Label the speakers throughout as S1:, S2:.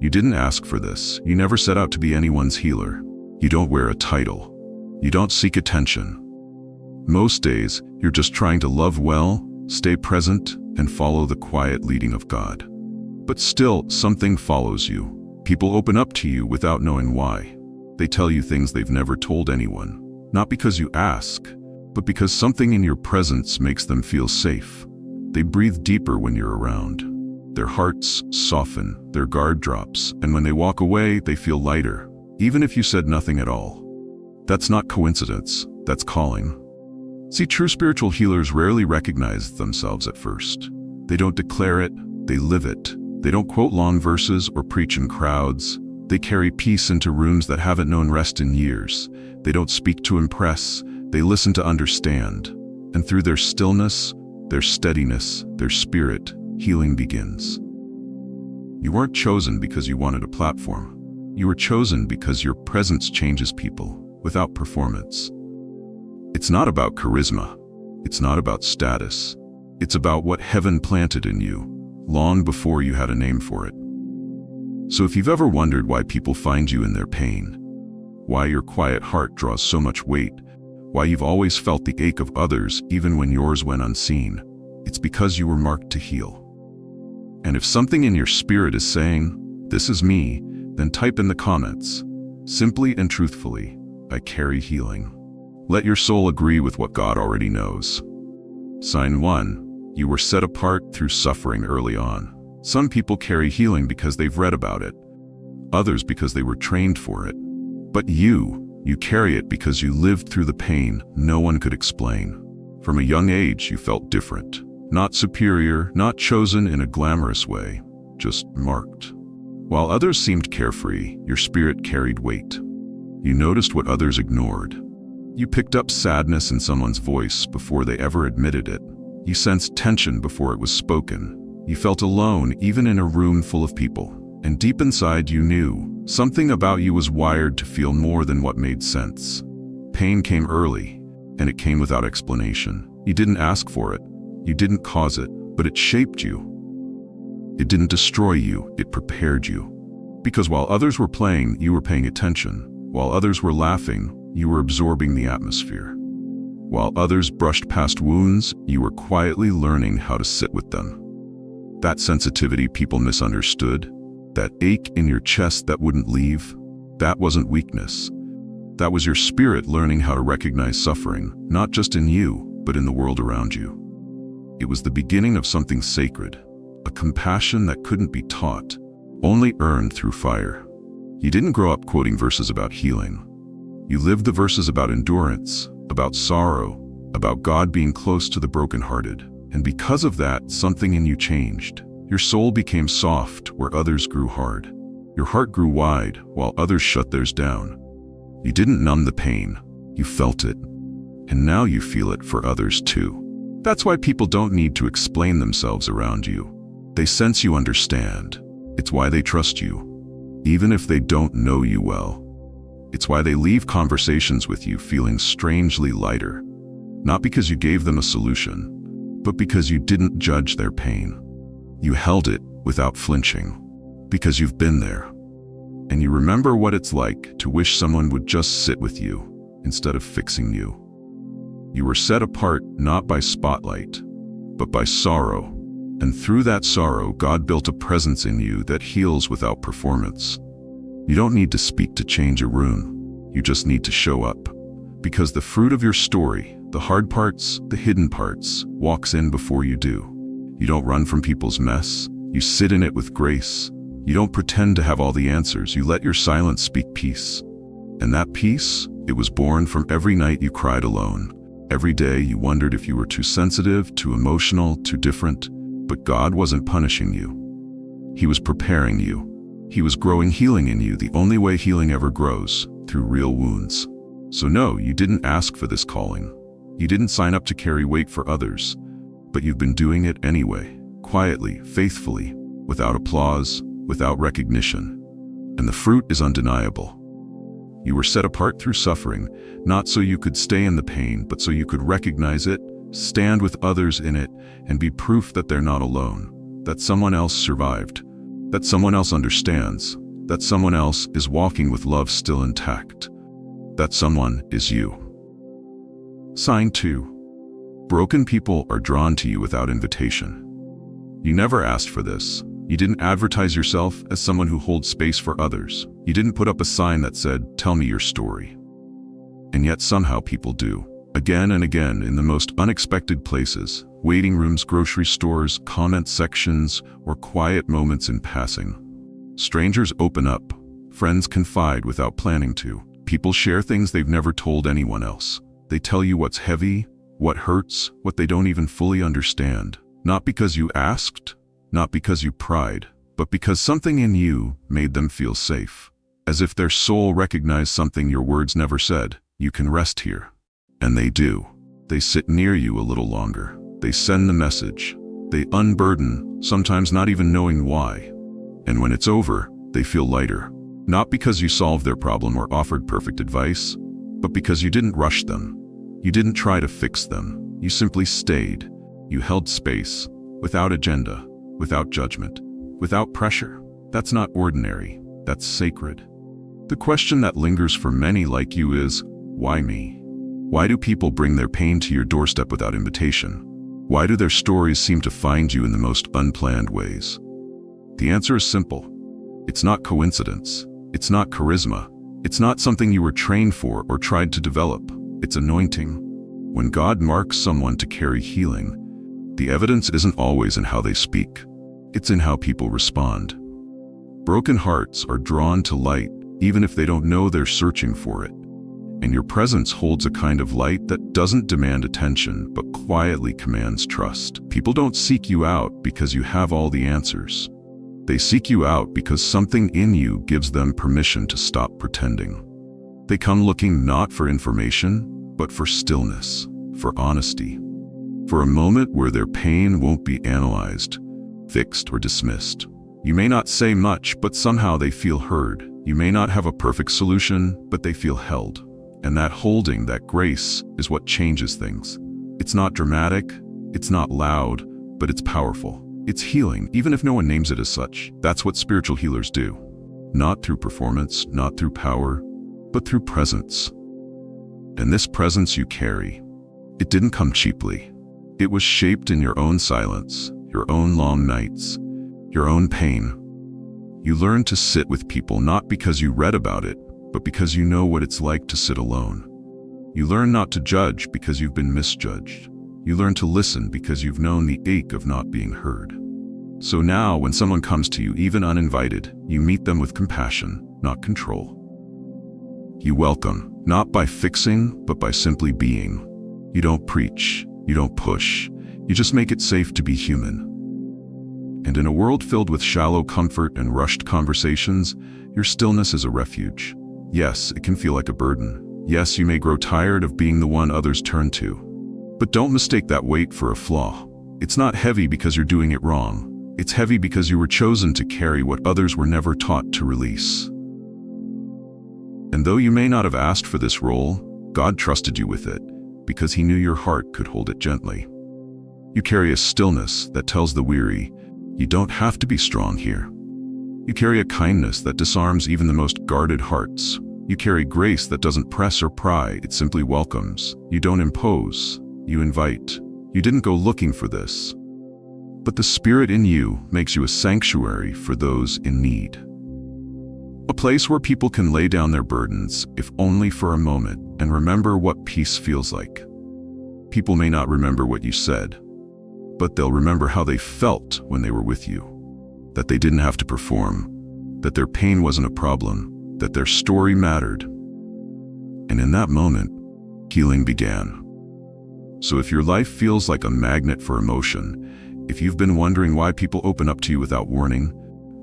S1: You didn't ask for this. You never set out to be anyone's healer. You don't wear a title. You don't seek attention. Most days, you're just trying to love well, stay present, and follow the quiet leading of God. But still, something follows you. People open up to you without knowing why. They tell you things they've never told anyone. Not because you ask, but because something in your presence makes them feel safe. They breathe deeper when you're around. Their hearts soften, their guard drops, and when they walk away, they feel lighter, even if you said nothing at all. That's not coincidence, that's calling. See, true spiritual healers rarely recognize themselves at first. They don't declare it, they live it. They don't quote long verses or preach in crowds. They carry peace into rooms that haven't known rest in years. They don't speak to impress, they listen to understand. And through their stillness, their steadiness, their spirit, healing begins. You weren't chosen because you wanted a platform. You were chosen because your presence changes people without performance. It's not about charisma. It's not about status. It's about what heaven planted in you, long before you had a name for it. So if you've ever wondered why people find you in their pain, why your quiet heart draws so much weight, why you've always felt the ache of others even when yours went unseen, it's because you were marked to heal. And if something in your spirit is saying, "This is me," then type in the comments, simply and truthfully, "I carry healing." Let your soul agree with what God already knows. Sign 1. You were set apart through suffering early on. Some people carry healing because they've read about it, others because they were trained for it. But you carry it because you lived through the pain no one could explain. From a young age, you felt different. Not superior, not chosen in a glamorous way, just marked. While others seemed carefree, your spirit carried weight. You noticed what others ignored. You picked up sadness in someone's voice before they ever admitted it. You sensed tension before it was spoken. You felt alone even in a room full of people. And deep inside you knew, something about you was wired to feel more than what made sense. Pain came early, and it came without explanation. You didn't ask for it. You didn't cause it, but it shaped you. It didn't destroy you, it prepared you. Because while others were playing, you were paying attention. While others were laughing, you were absorbing the atmosphere. While others brushed past wounds, you were quietly learning how to sit with them. That sensitivity people misunderstood, that ache in your chest that wouldn't leave, that wasn't weakness. That was your spirit learning how to recognize suffering, not just in you, but in the world around you. It was the beginning of something sacred, a compassion that couldn't be taught, only earned through fire. You didn't grow up quoting verses about healing. You lived the verses about endurance, about sorrow, about God being close to the brokenhearted. And because of that, something in you changed. Your soul became soft where others grew hard. Your heart grew wide while others shut theirs down. You didn't numb the pain, you felt it. And now you feel it for others too. That's why people don't need to explain themselves around you. They sense you understand. It's why they trust you, even if they don't know you well. It's why they leave conversations with you feeling strangely lighter. Not because you gave them a solution, but because you didn't judge their pain. You held it without flinching, because you've been there. And you remember what it's like to wish someone would just sit with you instead of fixing you. You were set apart not by spotlight, but by sorrow. And through that sorrow, God built a presence in you that heals without performance. You don't need to speak to change a room. You just need to show up. Because the fruit of your story, the hard parts, the hidden parts, walks in before you do. You don't run from people's mess. You sit in it with grace. You don't pretend to have all the answers. You let your silence speak peace. And that peace, it was born from every night you cried alone. Every day you wondered if you were too sensitive, too emotional, too different. But God wasn't punishing you. He was preparing you. He was growing healing in you the only way healing ever grows, through real wounds. So no, you didn't ask for this calling. You didn't sign up to carry weight for others. But you've been doing it anyway, quietly, faithfully, without applause, without recognition. And the fruit is undeniable. You were set apart through suffering, not so you could stay in the pain, but so you could recognize it, stand with others in it, and be proof that they're not alone, that someone else survived. that someone else understands, that someone else is walking with love still intact. That someone is you. Sign 2. Broken people are drawn to you without invitation. You never asked for this. You didn't advertise yourself as someone who holds space for others. You didn't put up a sign that said, "Tell me your story." And yet somehow people do. Again and again in the most unexpected places. Waiting rooms, grocery stores, comment sections, or quiet moments in passing. Strangers open up. Friends confide without planning to. People share things they've never told anyone else. They tell you what's heavy, what hurts, what they don't even fully understand. Not because you asked, not because you pried, but because something in you made them feel safe. As if their soul recognized something your words never said. You can rest here. And they do. They sit near you a little longer. They send the message. They unburden, sometimes not even knowing why. And when it's over, they feel lighter. Not because you solved their problem or offered perfect advice, but because you didn't rush them. You didn't try to fix them. You simply stayed. You held space, without agenda, without judgment, without pressure. That's not ordinary. That's sacred. The question that lingers for many like you is, why me? Why do people bring their pain to your doorstep without invitation? Why do their stories seem to find you in the most unplanned ways? The answer is simple. It's not coincidence. It's not charisma. It's not something you were trained for or tried to develop. It's anointing. When God marks someone to carry healing, the evidence isn't always in how they speak. It's in how people respond. Broken hearts are drawn to light, even if they don't know they're searching for it. And your presence holds a kind of light that doesn't demand attention, but quietly commands trust. People don't seek you out because you have all the answers. They seek you out because something in you gives them permission to stop pretending. They come looking not for information, but for stillness, for honesty, for a moment where their pain won't be analyzed, fixed, or dismissed. You may not say much, but somehow they feel heard. You may not have a perfect solution, but they feel held. And that holding, that grace, is what changes things. It's not dramatic, it's not loud, but it's powerful. It's healing, even if no one names it as such. That's what spiritual healers do. Not through performance, not through power, but through presence. And this presence you carry, it didn't come cheaply. It was shaped in your own silence, your own long nights, your own pain. You learned to sit with people not because you read about it, but because you know what it's like to sit alone. You learn not to judge because you've been misjudged. You learn to listen because you've known the ache of not being heard. So now, when someone comes to you, even uninvited, you meet them with compassion, not control. You welcome, not by fixing, but by simply being. You don't preach, you don't push, you just make it safe to be human. And in a world filled with shallow comfort and rushed conversations, your stillness is a refuge. Yes, it can feel like a burden. Yes, you may grow tired of being the one others turn to. But don't mistake that weight for a flaw. It's not heavy because you're doing it wrong. It's heavy because you were chosen to carry what others were never taught to release. And though you may not have asked for this role, God trusted you with it because He knew your heart could hold it gently. You carry a stillness that tells the weary, you don't have to be strong here. You carry a kindness that disarms even the most guarded hearts. You carry grace that doesn't press or pry, it simply welcomes. You don't impose, you invite. You didn't go looking for this. But the Spirit in you makes you a sanctuary for those in need. A place where people can lay down their burdens, if only for a moment, and remember what peace feels like. People may not remember what you said, but they'll remember how they felt when they were with you. That they didn't have to perform, that their pain wasn't a problem, that their story mattered. And in that moment, healing began. So if your life feels like a magnet for emotion, if you've been wondering why people open up to you without warning,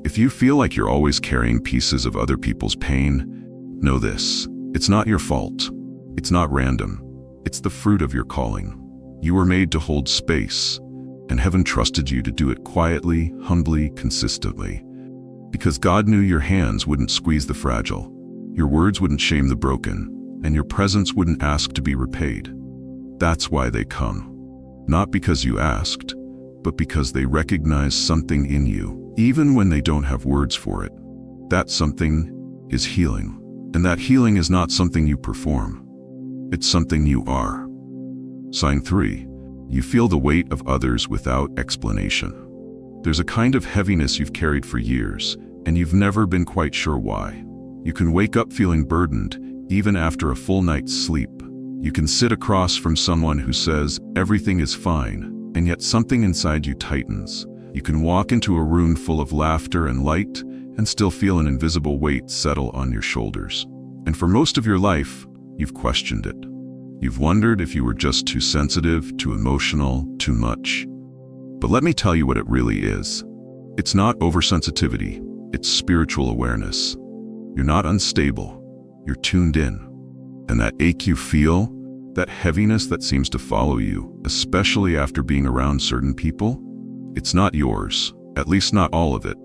S1: if you feel like you're always carrying pieces of other people's pain, know this: it's not your fault. It's not random. It's the fruit of your calling. You were made to hold space, and heaven trusted you to do it quietly, humbly, consistently. Because God knew your hands wouldn't squeeze the fragile, your words wouldn't shame the broken, and your presence wouldn't ask to be repaid. That's why they come. Not because you asked, but because they recognize something in you even when they don't have words for it. That something is healing. And that healing is not something you perform. It's something you are. Sign 3. You feel the weight of others without explanation. There's a kind of heaviness you've carried for years, and you've never been quite sure why. You can wake up feeling burdened, even after a full night's sleep. You can sit across from someone who says everything is fine, and yet something inside you tightens. You can walk into a room full of laughter and light, and still feel an invisible weight settle on your shoulders. And for most of your life, you've questioned it. You've wondered if you were just too sensitive, too emotional, too much. But let me tell you what it really is. It's not oversensitivity, it's spiritual awareness. You're not unstable, you're tuned in. And that ache you feel, that heaviness that seems to follow you, especially after being around certain people, it's not yours, at least not all of it.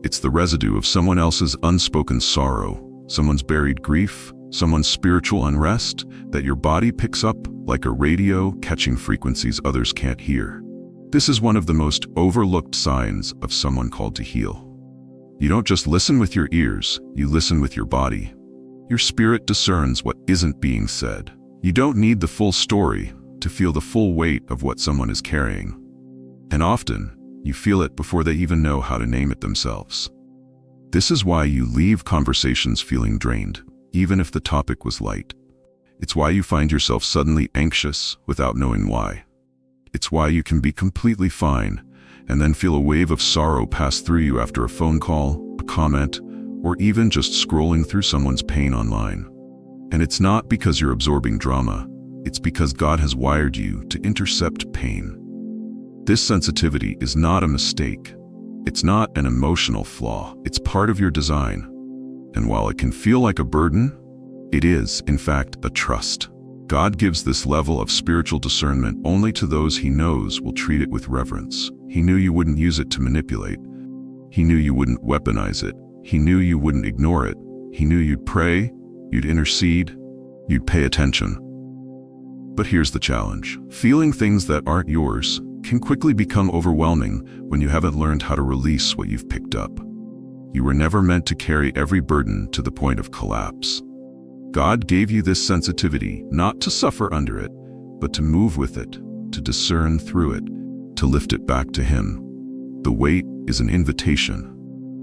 S1: It's the residue of someone else's unspoken sorrow, someone's buried grief, someone's spiritual unrest that your body picks up like a radio catching frequencies others can't hear. This is one of the most overlooked signs of someone called to heal. You don't just listen with your ears, you listen with your body. Your spirit discerns what isn't being said. You don't need the full story to feel the full weight of what someone is carrying. And often, you feel it before they even know how to name it themselves. This is why you leave conversations feeling drained, even if the topic was light. It's why you find yourself suddenly anxious without knowing why. It's why you can be completely fine and then feel a wave of sorrow pass through you after a phone call, a comment, or even just scrolling through someone's pain online. And it's not because you're absorbing drama, it's because God has wired you to intercept pain. This sensitivity is not a mistake. It's not an emotional flaw. It's part of your design. And while it can feel like a burden, it is, in fact, a trust. God gives this level of spiritual discernment only to those He knows will treat it with reverence. He knew you wouldn't use it to manipulate. He knew you wouldn't weaponize it. He knew you wouldn't ignore it. He knew you'd pray, you'd intercede, you'd pay attention. But here's the challenge. Feeling things that aren't yours can quickly become overwhelming when you haven't learned how to release what you've picked up. You were never meant to carry every burden to the point of collapse. God gave you this sensitivity not to suffer under it, but to move with it, to discern through it, to lift it back to Him. The weight is an invitation,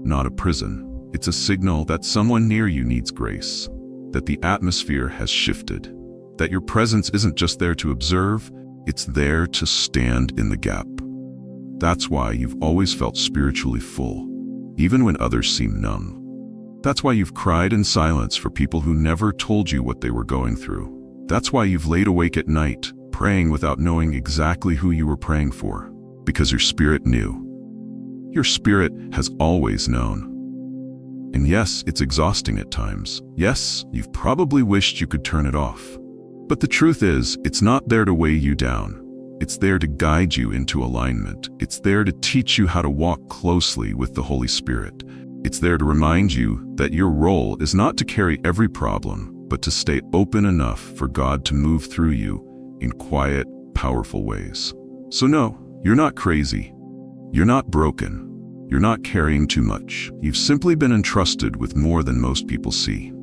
S1: not a prison. It's a signal that someone near you needs grace, that the atmosphere has shifted, that your presence isn't just there to observe, it's there to stand in the gap. That's why you've always felt spiritually full, even when others seem numb. That's why you've cried in silence for people who never told you what they were going through. That's why you've laid awake at night, praying without knowing exactly who you were praying for, because your spirit knew. Your spirit has always known. And yes, it's exhausting at times. Yes, you've probably wished you could turn it off. But the truth is, it's not there to weigh you down. It's there to guide you into alignment. It's there to teach you how to walk closely with the Holy Spirit. It's there to remind you that your role is not to carry every problem, but to stay open enough for God to move through you in quiet, powerful ways. So no, you're not crazy. You're not broken. You're not carrying too much. You've simply been entrusted with more than most people see.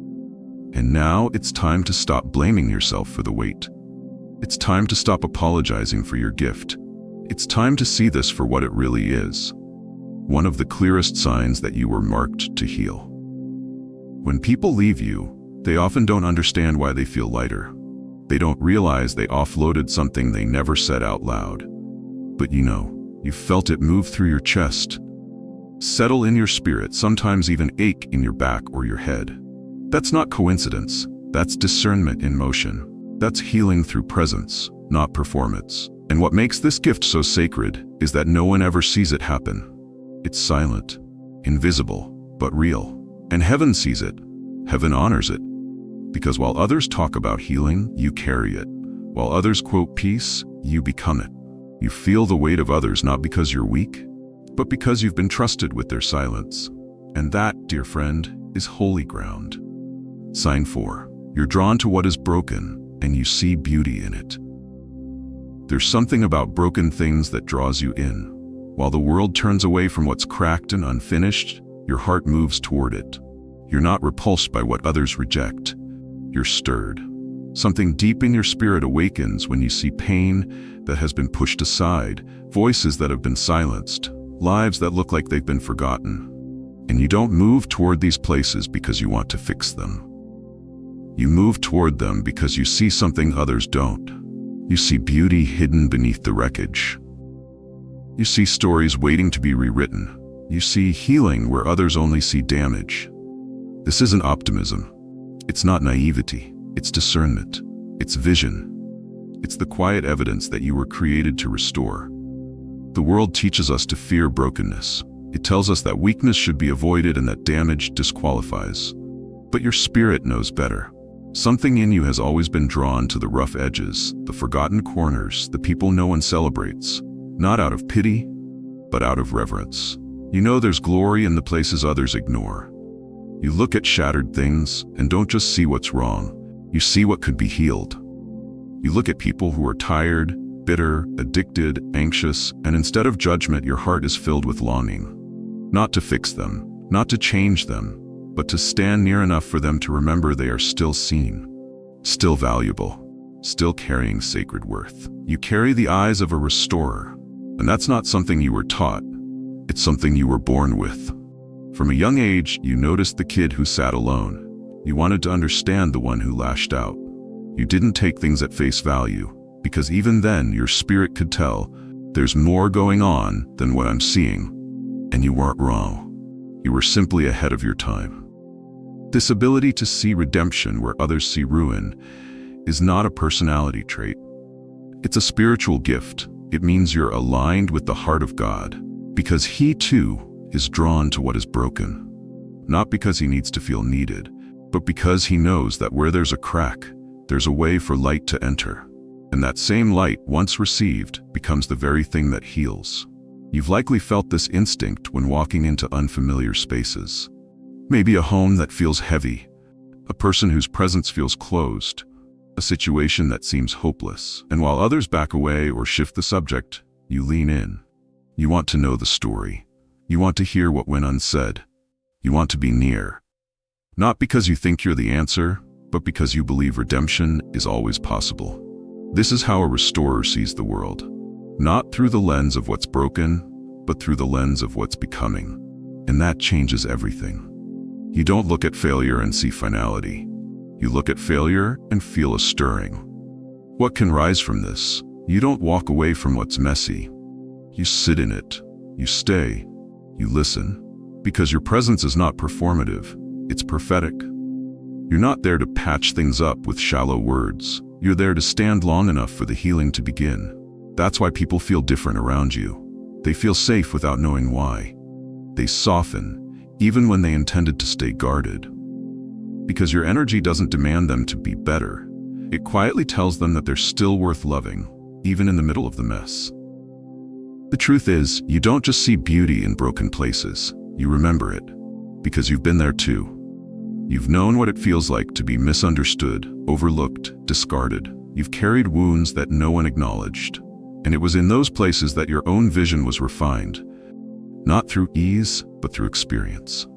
S1: And now it's time to stop blaming yourself for the weight. It's time to stop apologizing for your gift. It's time to see this for what it really is. One of the clearest signs that you were marked to heal. When people leave you, they often don't understand why they feel lighter. They don't realize they offloaded something they never said out loud. But you felt it move through your chest, settle in your spirit, sometimes even ache in your back or your head. That's not coincidence. That's discernment in motion. That's healing through presence, not performance. And what makes this gift so sacred is that no one ever sees it happen. It's silent, invisible, but real. And heaven sees it. Heaven honors it. Because while others talk about healing, you carry it. While others quote peace, you become it. You feel the weight of others not because you're weak, but because you've been trusted with their silence. And that, dear friend, is holy ground. Sign 4. You're drawn to what is broken, and you see beauty in it. There's something about broken things that draws you in. While the world turns away from what's cracked and unfinished, your heart moves toward it. You're not repulsed by what others reject. You're stirred. Something deep in your spirit awakens when you see pain that has been pushed aside, voices that have been silenced, lives that look like they've been forgotten. And you don't move toward these places because you want to fix them. You move toward them because you see something others don't. You see beauty hidden beneath the wreckage. You see stories waiting to be rewritten. You see healing where others only see damage. This isn't optimism. It's not naivety. It's discernment. It's vision. It's the quiet evidence that you were created to restore. The world teaches us to fear brokenness. It tells us that weakness should be avoided and that damage disqualifies. But your spirit knows better. Something in you has always been drawn to the rough edges, the forgotten corners, the people no one celebrates, not out of pity, but out of reverence. You know there's glory in the places others ignore. You look at shattered things and don't just see what's wrong, you see what could be healed. You look at people who are tired, bitter, addicted, anxious, and instead of judgment, your heart is filled with longing. Not to fix them, not to change them, but to stand near enough for them to remember they are still seen, still valuable, still carrying sacred worth. You carry the eyes of a restorer, and that's not something you were taught, it's something you were born with. From a young age, you noticed the kid who sat alone. You wanted to understand the one who lashed out. You didn't take things at face value, because even then your spirit could tell, there's more going on than what I'm seeing. And you weren't wrong. You were simply ahead of your time. This ability to see redemption where others see ruin is not a personality trait. It's a spiritual gift. It means you're aligned with the heart of God, because He too is drawn to what is broken. Not because He needs to feel needed, but because He knows that where there's a crack, there's a way for light to enter. And that same light, once received, becomes the very thing that heals. You've likely felt this instinct when walking into unfamiliar spaces. Maybe a home that feels heavy, a person whose presence feels closed, a situation that seems hopeless. And while others back away or shift the subject, you lean in. You want to know the story. You want to hear what went unsaid. You want to be near. Not because you think you're the answer, but because you believe redemption is always possible. This is how a restorer sees the world. Not through the lens of what's broken, but through the lens of what's becoming. And that changes everything. You don't look at failure and see finality. You look at failure and feel a stirring. What can rise from this? You don't walk away from what's messy. You sit in it. You stay. You listen. Because your presence is not performative. It's prophetic. You're not there to patch things up with shallow words. You're there to stand long enough for the healing to begin. That's why people feel different around you. They feel safe without knowing why. They soften, even when they intended to stay guarded. Because your energy doesn't demand them to be better. It quietly tells them that they're still worth loving, even in the middle of the mess. The truth is, you don't just see beauty in broken places. You remember it, because you've been there too. You've known what it feels like to be misunderstood, overlooked, discarded. You've carried wounds that no one acknowledged. And it was in those places that your own vision was refined, not through ease, but through experience.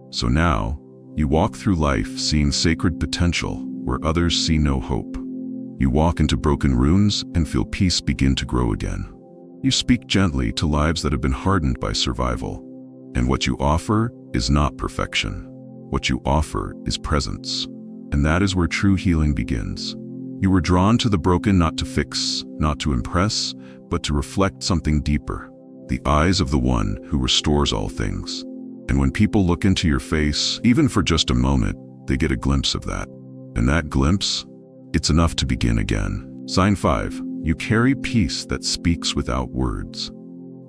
S1: So now, you walk through life seeing sacred potential where others see no hope. You walk into broken ruins and feel peace begin to grow again. You speak gently to lives that have been hardened by survival. And what you offer is not perfection. What you offer is presence. And that is where true healing begins. You were drawn to the broken not to fix, not to impress, but to reflect something deeper. The eyes of the one who restores all things. And when people look into your face, even for just a moment, they get a glimpse of that. And that glimpse, it's enough to begin again. Sign 5. You carry peace that speaks without words.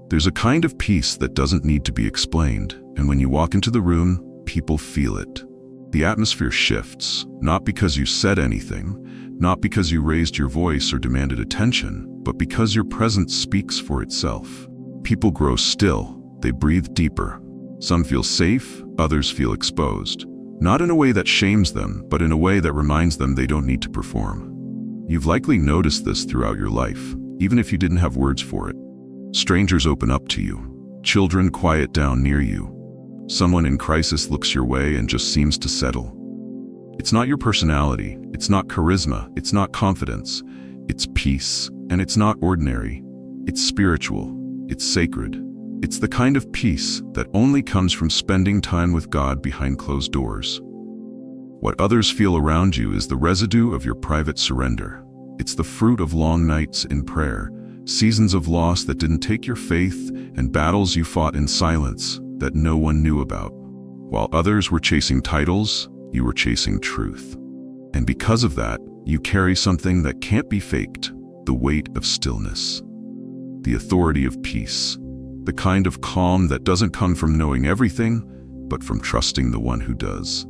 S1: There's a kind of peace that doesn't need to be explained, and when you walk into the room, people feel it. The atmosphere shifts, not because you said anything, not because you raised your voice or demanded attention, but because your presence speaks for itself. People grow still, they breathe deeper. Some feel safe, others feel exposed. Not in a way that shames them, but in a way that reminds them they don't need to perform. You've likely noticed this throughout your life, even if you didn't have words for it. Strangers open up to you. Children quiet down near you. Someone in crisis looks your way and just seems to settle. It's not your personality, it's not charisma, it's not confidence. It's peace, and it's not ordinary. It's spiritual, it's sacred. It's the kind of peace that only comes from spending time with God behind closed doors. What others feel around you is the residue of your private surrender. It's the fruit of long nights in prayer, seasons of loss that didn't take your faith, and battles you fought in silence that no one knew about. While others were chasing titles, you were chasing truth. And because of that, you carry something that can't be faked, the weight of stillness. The authority of peace. The kind of calm that doesn't come from knowing everything, but from trusting the one who does.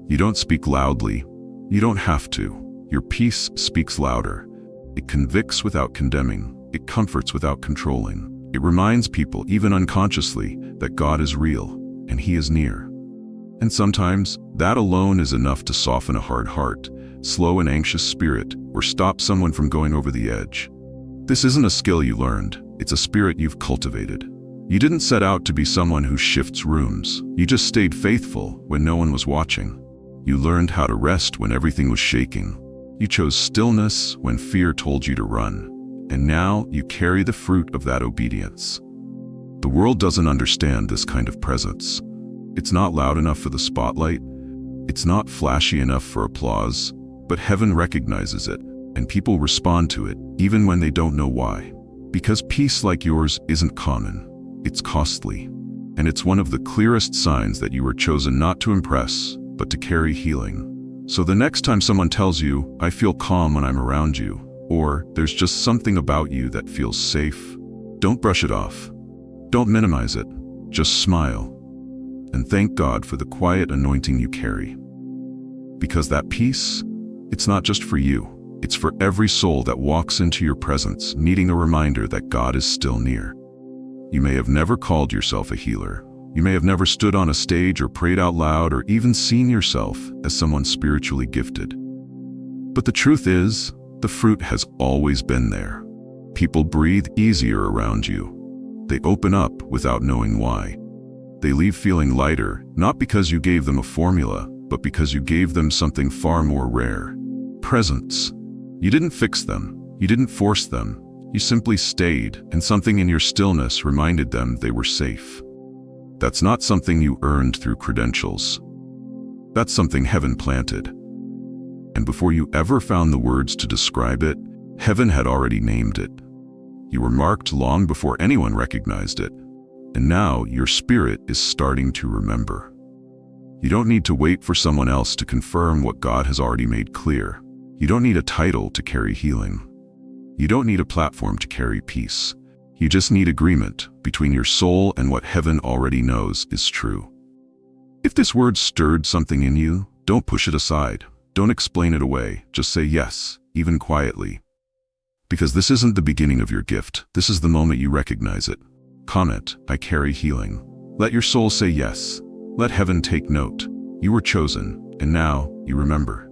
S1: You don't speak loudly. You don't have to. Your peace speaks louder. It convicts without condemning. It comforts without controlling. It reminds people, even unconsciously, that God is real and He is near. And sometimes, that alone is enough to soften a hard heart, slow an anxious spirit, or stop someone from going over the edge. This isn't a skill you learned. It's a spirit you've cultivated. You didn't set out to be someone who shifts rooms. You just stayed faithful when no one was watching. You learned how to rest when everything was shaking. You chose stillness when fear told you to run. And now you carry the fruit of that obedience. The world doesn't understand this kind of presence. It's not loud enough for the spotlight. It's not flashy enough for applause. But heaven recognizes it, and people respond to it, even when they don't know why. Because peace like yours isn't common. It's costly. And it's one of the clearest signs that you were chosen not to impress, but to carry healing. So the next time someone tells you, "I feel calm when I'm around you," or "there's just something about you that feels safe," don't brush it off. Don't minimize it. Just smile. And thank God for the quiet anointing you carry. Because that peace, it's not just for you. It's for every soul that walks into your presence, needing a reminder that God is still near. You may have never called yourself a healer. You may have never stood on a stage or prayed out loud or even seen yourself as someone spiritually gifted. But the truth is, the fruit has always been there. People breathe easier around you. They open up without knowing why. They leave feeling lighter, not because you gave them a formula, but because you gave them something far more rare. Presence. You didn't fix them. You didn't force them. You simply stayed, and something in your stillness reminded them they were safe. That's not something you earned through credentials. That's something heaven planted. And before you ever found the words to describe it, heaven had already named it. You were marked long before anyone recognized it. And now your spirit is starting to remember. You don't need to wait for someone else to confirm what God has already made clear. You don't need a title to carry healing. You don't need a platform to carry peace. You just need agreement between your soul and what heaven already knows is true. If this word stirred something in you, don't push it aside. Don't explain it away. Just say yes, even quietly. Because this isn't the beginning of your gift. This is the moment you recognize it. Comment, "I carry healing." Let your soul say yes. Let heaven take note. You were chosen, and now you remember.